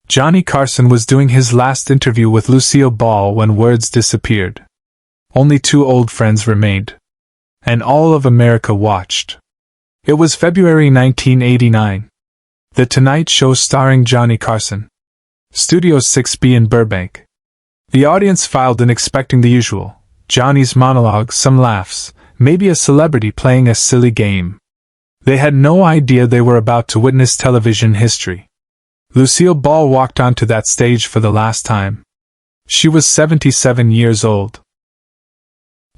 Johnny Carson was doing his last interview with Lucille Ball when words disappeared. Only two old friends remained. And all of America watched. It was February 1989. The Tonight Show starring Johnny Carson. Studio 6B in Burbank. The audience filed in expecting the usual. Johnny's monologue, some laughs, maybe a celebrity playing a silly game. They had no idea they were about to witness television history. Lucille Ball walked onto that stage for the last time. She was 77 years old.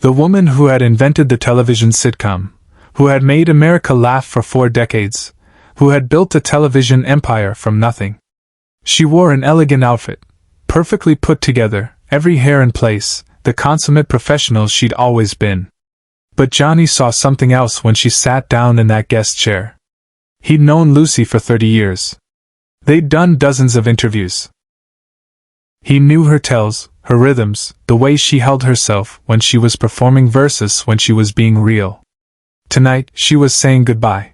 The woman who had invented the television sitcom, who had made America laugh for 4 decades, who had built a television empire from nothing. She wore an elegant outfit, perfectly put together, every hair in place, the consummate professional she'd always been. But Johnny saw something else when she sat down in that guest chair. He'd known Lucy for 30 years. They'd done dozens of interviews. He knew her tells, her rhythms, the way she held herself when she was performing versus when she was being real. Tonight, she was saying goodbye.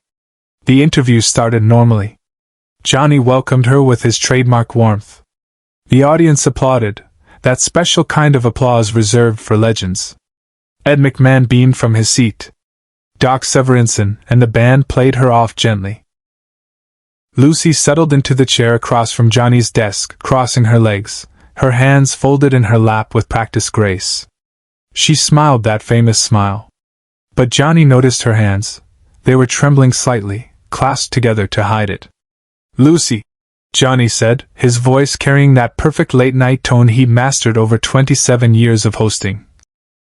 The interview started normally. Johnny welcomed her with his trademark warmth. The audience applauded, that special kind of applause reserved for legends. Ed McMahon beamed from his seat. Doc Severinsen and the band played her off gently. Lucy settled into the chair across from Johnny's desk, crossing her legs, her hands folded in her lap with practiced grace. She smiled that famous smile. But Johnny noticed her hands. They were trembling slightly, clasped together to hide it. "Lucy," Johnny said, his voice carrying that perfect late-night tone he'd mastered over 27 years of hosting.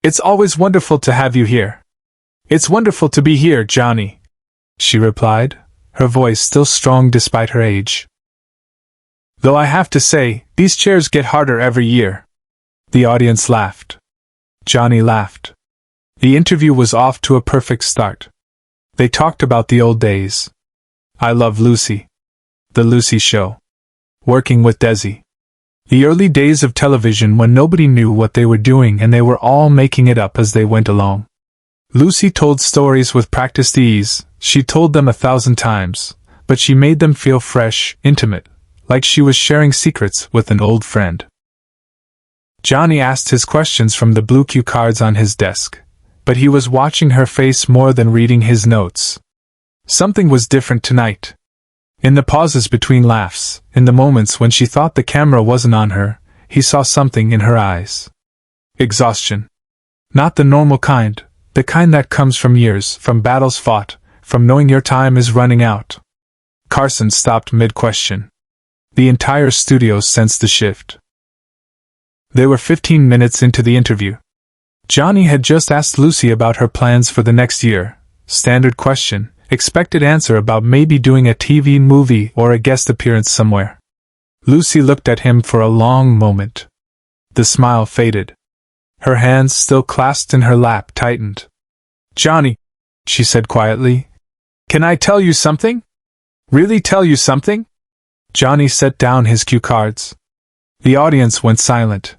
"It's always wonderful to have you here." "It's wonderful to be here, Johnny," she replied, her voice still strong despite her age. "Though I have to say, these chairs get harder every year." The audience laughed. Johnny laughed. The interview was off to a perfect start. They talked about the old days. "I Love Lucy." The Lucy Show. Working with Desi. The early days of television when nobody knew what they were doing and they were all making it up as they went along. Lucy told stories with practiced ease. She told them 1,000 times, but she made them feel fresh, intimate, like she was sharing secrets with an old friend. Johnny asked his questions from the blue cue cards on his desk, but he was watching her face more than reading his notes. Something was different tonight. In the pauses between laughs, in the moments when she thought the camera wasn't on her, he saw something in her eyes. Exhaustion. Not the normal kind, the kind that comes from years, from battles fought, from knowing your time is running out. Carson stopped mid-question. The entire studio sensed the shift. They were 15 minutes into the interview. Johnny had just asked Lucy about her plans for the next year. Standard question, expected answer about maybe doing a TV movie or a guest appearance somewhere. Lucy looked at him for a long moment. The smile faded. Her hands, still clasped in her lap, tightened. "Johnny," she said quietly, "can I tell you something? Really tell you something?" Johnny set down his cue cards. The audience went silent.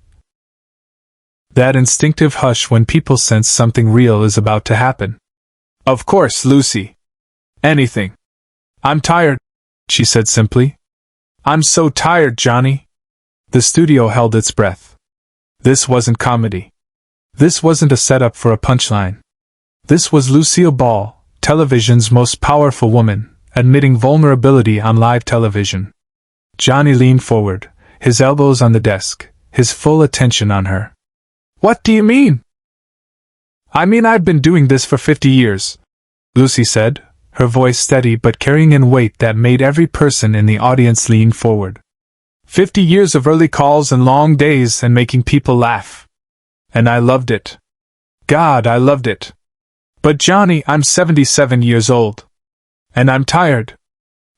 That instinctive hush when people sense something real is about to happen. "Of course, Lucy. Anything. I'm tired," she said simply. "I'm so tired, Johnny." The studio held its breath. This wasn't comedy. This wasn't a setup for a punchline. This was Lucille Ball, television's most powerful woman, admitting vulnerability on live television. Johnny leaned forward, his elbows on the desk, his full attention on her. "What do you mean?" "I mean I've been doing this for 50 years, Lucy said, her voice steady but carrying in weight that made every person in the audience lean forward. 50 years of early calls and long days and making people laugh. And I loved it. God, I loved it. But Johnny, I'm 77 years old. And I'm tired."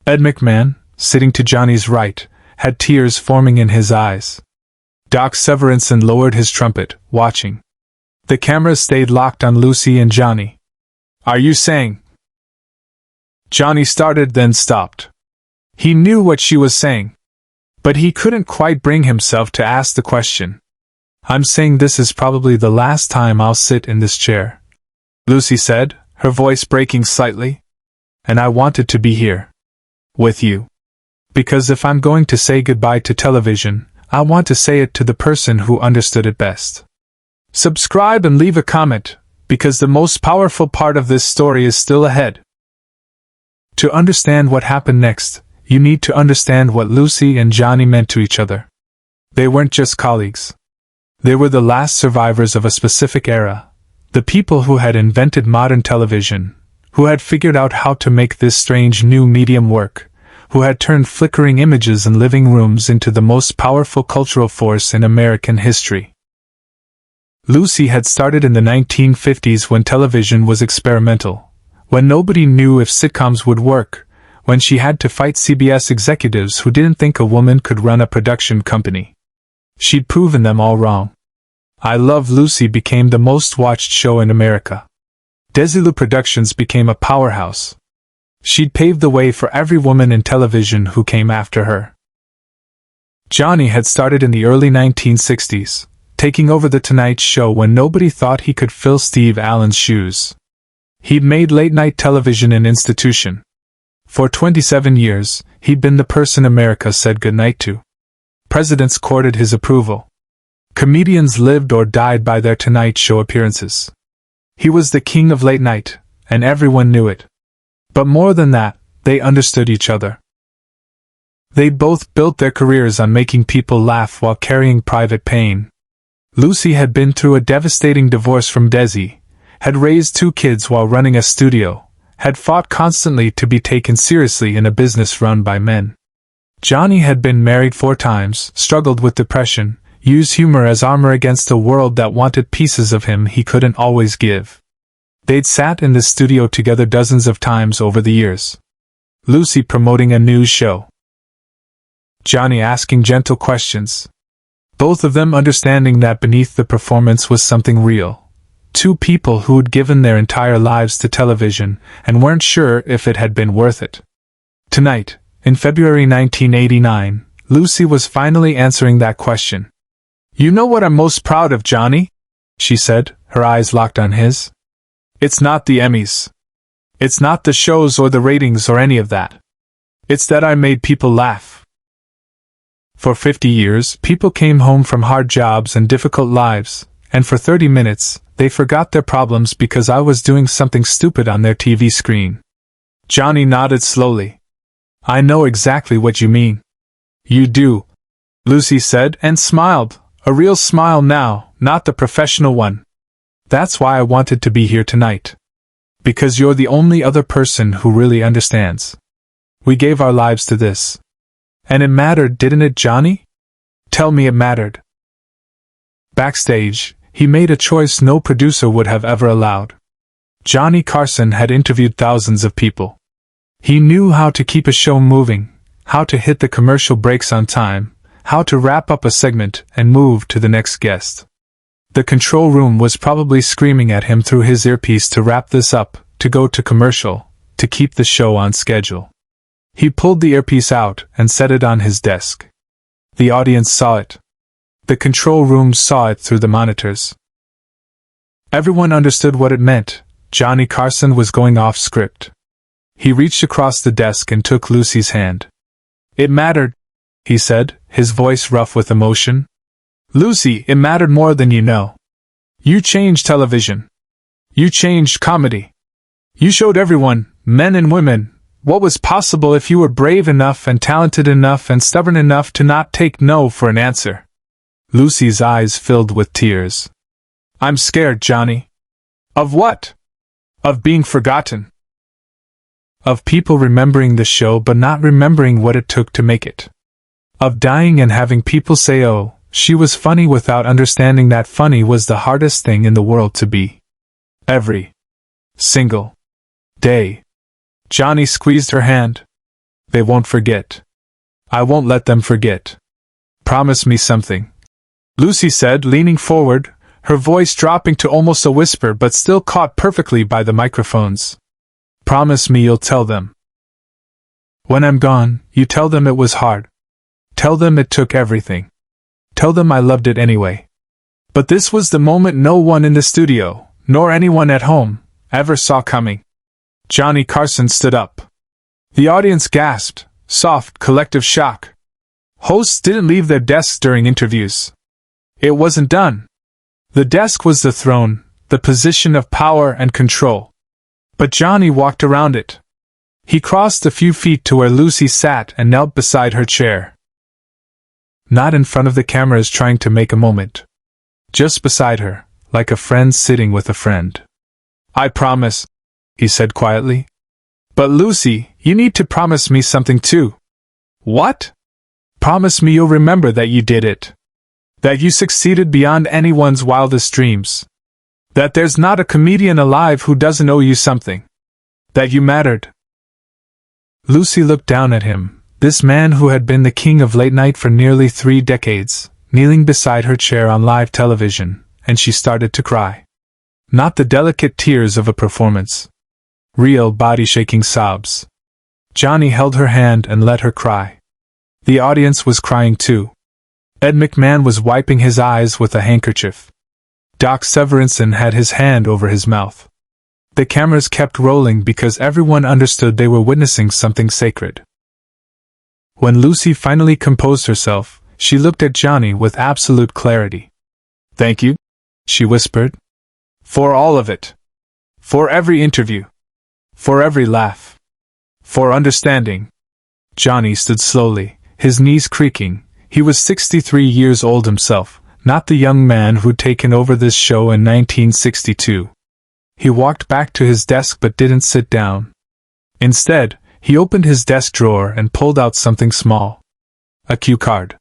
Ed McMahon, sitting to Johnny's right, had tears forming in his eyes. Doc Severinsen lowered his trumpet, watching. The camera stayed locked on Lucy and Johnny. "Are you saying?" Johnny started then stopped. He knew what she was saying. But he couldn't quite bring himself to ask the question. "I'm saying this is probably the last time I'll sit in this chair," Lucy said, her voice breaking slightly. "And I wanted to be here. With you. Because if I'm going to say goodbye to television, I want to say it to the person who understood it best. Subscribe and leave a comment, because the most powerful part of this story is still ahead. To understand what happened next, you need to understand what Lucy and Johnny meant to each other. They weren't just colleagues. They were the last survivors of a specific era, the people who had invented modern television, who had figured out how to make this strange new medium work, who had turned flickering images in living rooms into the most powerful cultural force in American history. Lucy had started in the 1950s when television was experimental, when nobody knew if sitcoms would work, when she had to fight CBS executives who didn't think a woman could run a production company. She'd proven them all wrong. I Love Lucy became the most watched show in America. Desilu Productions became a powerhouse. She'd paved the way for every woman in television who came after her. Johnny had started in the early 1960s, taking over The Tonight Show when nobody thought he could fill Steve Allen's shoes. He'd made late-night television an institution. For 27 years, he'd been the person America said goodnight to. Presidents courted his approval. Comedians lived or died by their Tonight Show appearances. He was the king of late night, and everyone knew it. But more than that, they understood each other. They'd both built their careers on making people laugh while carrying private pain. Lucy had been through a devastating divorce from Desi, had raised 2 kids while running a studio, had fought constantly to be taken seriously in a business run by men. Johnny had been married 4 times, struggled with depression, used humor as armor against a world that wanted pieces of him he couldn't always give. They'd sat in the studio together dozens of times over the years. Lucy promoting a news show. Johnny asking gentle questions. Both of them understanding that beneath the performance was something real. 2 people who'd given their entire lives to television and weren't sure if it had been worth it. Tonight, in February 1989, Lucy was finally answering that question. "You know what I'm most proud of, Johnny?" she said, her eyes locked on his. "It's not the Emmys. It's not the shows or the ratings or any of that. It's that I made people laugh. For 50 years, people came home from hard jobs and difficult lives, and for 30 minutes, they forgot their problems because I was doing something stupid on their TV screen." Johnny nodded slowly. "I know exactly what you mean." "You do," Lucy said and smiled, a real smile now, not the professional one. "That's why I wanted to be here tonight. Because you're the only other person who really understands. We gave our lives to this. And it mattered, didn't it, Johnny? Tell me it mattered." Backstage, he made a choice no producer would have ever allowed. Johnny Carson had interviewed thousands of people. He knew how to keep a show moving, how to hit the commercial breaks on time, how to wrap up a segment and move to the next guest. The control room was probably screaming at him through his earpiece to wrap this up, to go to commercial, to keep the show on schedule. He pulled the earpiece out and set it on his desk. The audience saw it. The control room saw it through the monitors. Everyone understood what it meant. Johnny Carson was going off script. He reached across the desk and took Lucy's hand. "It mattered," he said, his voice rough with emotion. "Lucy, it mattered more than you know. You changed television. You changed comedy. You showed everyone, men and women, what was possible if you were brave enough and talented enough and stubborn enough to not take no for an answer." Lucy's eyes filled with tears. "I'm scared, Johnny." "Of what?" "Of being forgotten. Of people remembering the show but not remembering what it took to make it. Of dying and having people say, oh, she was funny without understanding that funny was the hardest thing in the world to be. Every single day." Johnny squeezed her hand. "They won't forget. I won't let them forget. Promise me something," Lucy said, leaning forward, her voice dropping to almost a whisper but still caught perfectly by the microphones. "Promise me you'll tell them. When I'm gone, you tell them it was hard. Tell them it took everything. Tell them I loved it anyway. But this was the moment no one in the studio, nor anyone at home, ever saw coming." Johnny Carson stood up. The audience gasped, Soft, collective shock. Hosts didn't leave their desks during interviews. It wasn't done. The desk was the throne, the position of power and control. But Johnny walked around it. He crossed a few feet to where Lucy sat and knelt beside her chair. Not in front of the cameras trying to make a moment. Just beside her, like a friend sitting with a friend. "I promise," he said quietly. "But Lucy, you need to promise me something too." "What?" "Promise me you'll remember that you did it. That you succeeded beyond anyone's wildest dreams. That there's not a comedian alive who doesn't owe you something. That you mattered." Lucy looked down at him, this man who had been the king of late night for nearly 3 decades, kneeling beside her chair on live television, and she started to cry. Not the delicate tears of a performance. Real body-shaking sobs. Johnny held her hand and let her cry. The audience was crying too. Ed McMahon was wiping his eyes with a handkerchief. Doc Severinsen had his hand over his mouth. The cameras kept rolling because everyone understood they were witnessing something sacred. When Lucy finally composed herself, she looked at Johnny with absolute clarity. "Thank you," she whispered. "For all of it. For every interview. For every laugh. For understanding." Johnny stood slowly, his knees creaking. He was 63 years old himself, not the young man who'd taken over this show in 1962. He walked back to his desk but didn't sit down. Instead, he opened his desk drawer and pulled out something small. A cue card.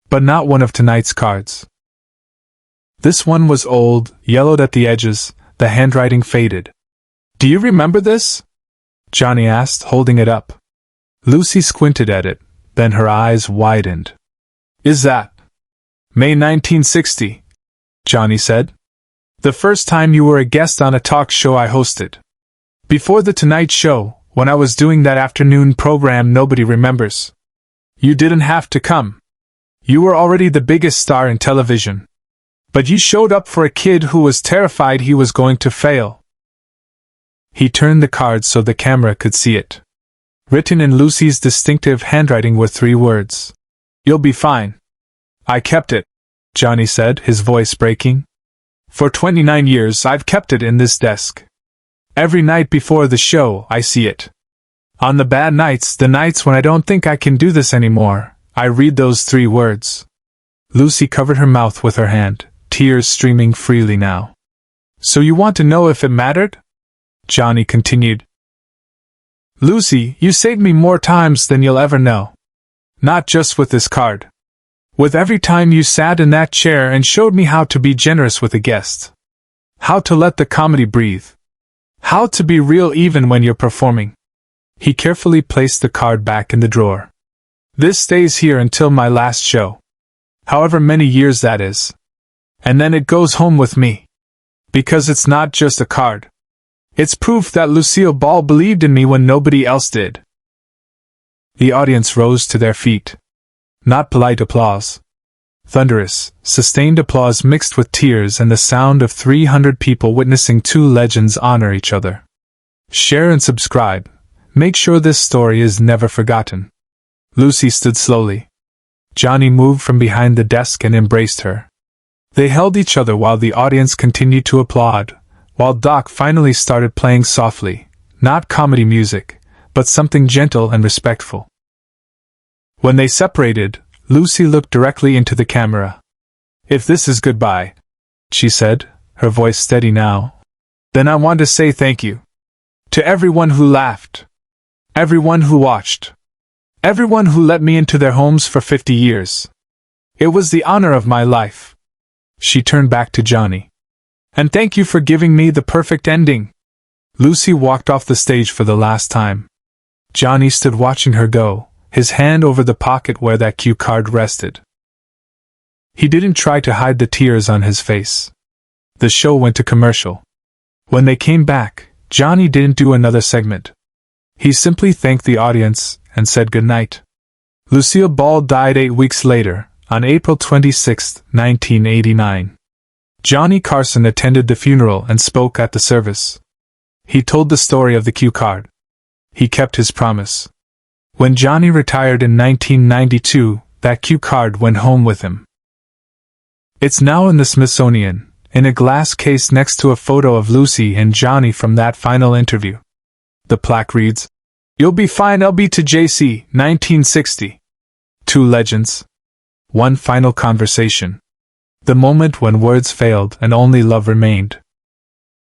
But not one of tonight's cards. This one was old, yellowed at the edges, the handwriting faded. "Do you remember this?" Johnny asked, holding it up. Lucy squinted at it, then her eyes widened. "Is that May 1960? Johnny said. "The first time you were a guest on a talk show I hosted. Before The Tonight Show, when I was doing that afternoon program nobody remembers. You didn't have to come. You were already the biggest star in television. But you showed up for a kid who was terrified he was going to fail." He turned the card so the camera could see it. Written in Lucy's distinctive handwriting were 3 words. "You'll be fine." "I kept it," Johnny said, his voice breaking. "For 29 years I've kept it in this desk. Every night before the show I see it. On the bad nights, the nights when I don't think I can do this anymore, I read those 3 words." Lucy covered her mouth with her hand, tears streaming freely now. "So you want to know if it mattered?" Johnny continued. "Lucy, you saved me more times than you'll ever know. Not just with this card. With every time you sat in that chair and showed me how to be generous with a guest. How to let the comedy breathe. How to be real even when you're performing." He carefully placed the card back in the drawer. "This stays here until my last show. However many years that is. And then it goes home with me. Because it's not just a card. It's proof that Lucille Ball believed in me when nobody else did." The audience rose to their feet. Not polite applause. Thunderous, sustained applause mixed with tears and the sound of 300 people witnessing 2 legends honor each other. Share and subscribe. Make sure this story is never forgotten. Lucy stood slowly. Johnny moved from behind the desk and embraced her. They held each other while the audience continued to applaud, while Doc finally started playing softly, not comedy music, but something gentle and respectful. When they separated, Lucy looked directly into the camera. "If this is goodbye," she said, her voice steady now, "then I want to say thank you. To everyone who laughed. Everyone who watched. Everyone who let me into their homes for 50 years. It was the honor of my life." She turned back to Johnny. "And thank you for giving me the perfect ending." Lucy walked off the stage for the last time. Johnny stood watching her go, his hand over the pocket where that cue card rested. He didn't try to hide the tears on his face. The show went to commercial. When they came back, Johnny didn't do another segment. He simply thanked the audience and said goodnight. Lucille Ball died 8 weeks later, on April 26, 1989. Johnny Carson attended the funeral and spoke at the service. He told the story of the cue card. He kept his promise. When Johnny retired in 1992, that cue card went home with him. It's now in the Smithsonian, in a glass case next to a photo of Lucy and Johnny from that final interview. The plaque reads, "You'll be fine LB to JC, 1960. Two legends. One final conversation. The moment when words failed and only love remained."